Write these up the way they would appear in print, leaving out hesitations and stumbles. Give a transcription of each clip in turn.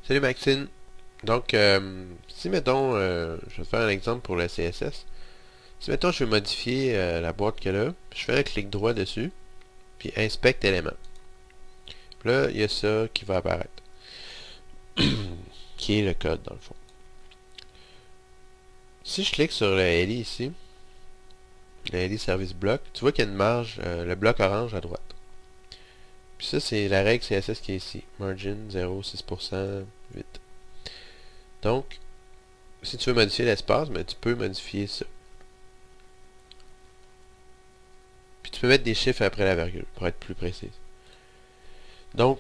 Salut Maxine. Donc, si mettons, je vais te faire un exemple pour le CSS. Si mettons je veux modifier la boîte qu'elle a, je fais un clic droit dessus, puis inspecte éléments. Puis là, il y a ça qui va apparaître, qui est le code dans le fond. Si je clique sur le LI ici, le LI Service Block, tu vois qu'il y a une marge, le bloc orange à droite. Puis ça, c'est la règle CSS qui est ici. Margin 0,6%, 8. Donc, si tu veux modifier l'espace, tu peux modifier ça. Puis tu peux mettre des chiffres après la virgule, pour être plus précis. Donc,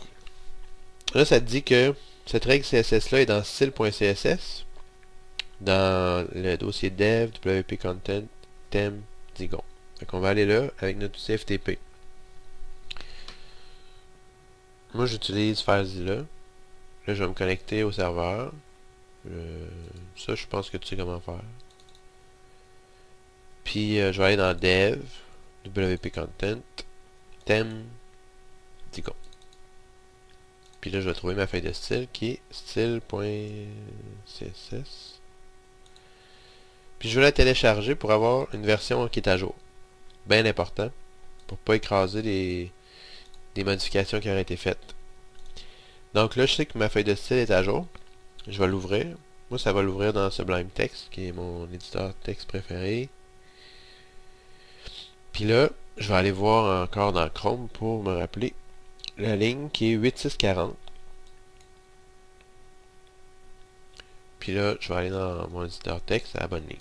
là, ça te dit que cette règle CSS-là est dans style.css, dans le dossier dev, wp content, thème, digon. Donc, on va aller là avec notre outil FTP. Moi, j'utilise FileZilla. Là, je vais me connecter au serveur. Ça, je pense que tu sais comment faire. Puis, je vais aller dans dev, wp content, thème, digon. Puis là, je vais trouver ma feuille de style qui est style.css. Puis je vais la télécharger pour avoir une version qui est à jour. Bien important. Pour pas écraser des modifications qui auraient été faites. Donc là, je sais que ma feuille de style est à jour. Je vais l'ouvrir. Moi, ça va l'ouvrir dans Sublime Text, qui est mon éditeur texte préféré. Puis là, je vais aller voir encore dans Chrome pour me rappeler la ligne qui est 8640. Puis là, je vais aller dans mon éditeur texte à la bonne ligne.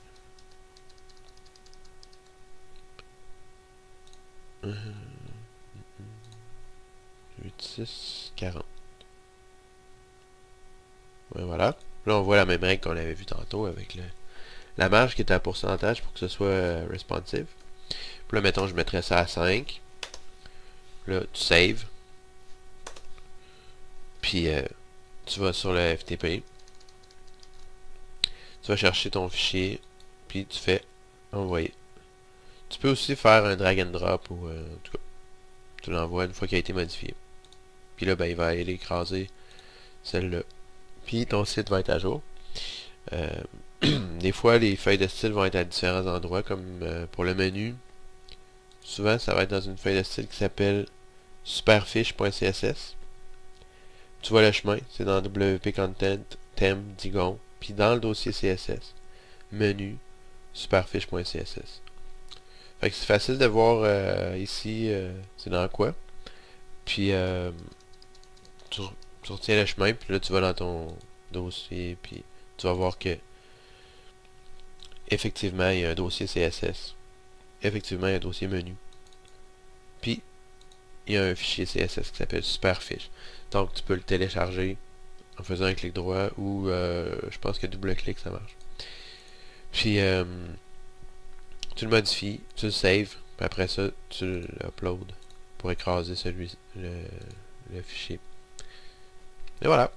8640. Ouais, voilà. Là, on voit la même règle qu'on avait vu tantôt avec la marge qui est à pourcentage pour que ce soit responsive. Puis là, mettons, je mettrais ça à 5. Là, tu save. Puis, tu vas sur le FTP. Tu vas chercher ton fichier. Puis, tu fais envoyer. Tu peux aussi faire un drag and drop ou, en tout cas, tu l'envoies une fois qu'il a été modifié. Puis là, ben, il va aller écraser celle-là. Puis, ton site va être à jour. Des fois, les feuilles de style vont être à différents endroits, comme pour le menu. Souvent, ça va être dans une feuille de style qui s'appelle superfiche.css. Tu vois le chemin, c'est dans WP Content, thème, digon, puis dans le dossier CSS, menu, superfiche.css. Fait que c'est facile de voir ici, c'est dans quoi. Puis, tu retiens le chemin, puis là, tu vas dans ton dossier, puis tu vas voir que effectivement, il y a un dossier CSS. Effectivement, il y a un dossier menu. Puis, il y a un fichier CSS qui s'appelle Superfiche. Donc, tu peux le télécharger en faisant un clic droit ou je pense que double clic, ça marche. Puis, tu le modifies, tu le saves, puis après ça, tu l'uploads pour écraser le fichier. Et voilà.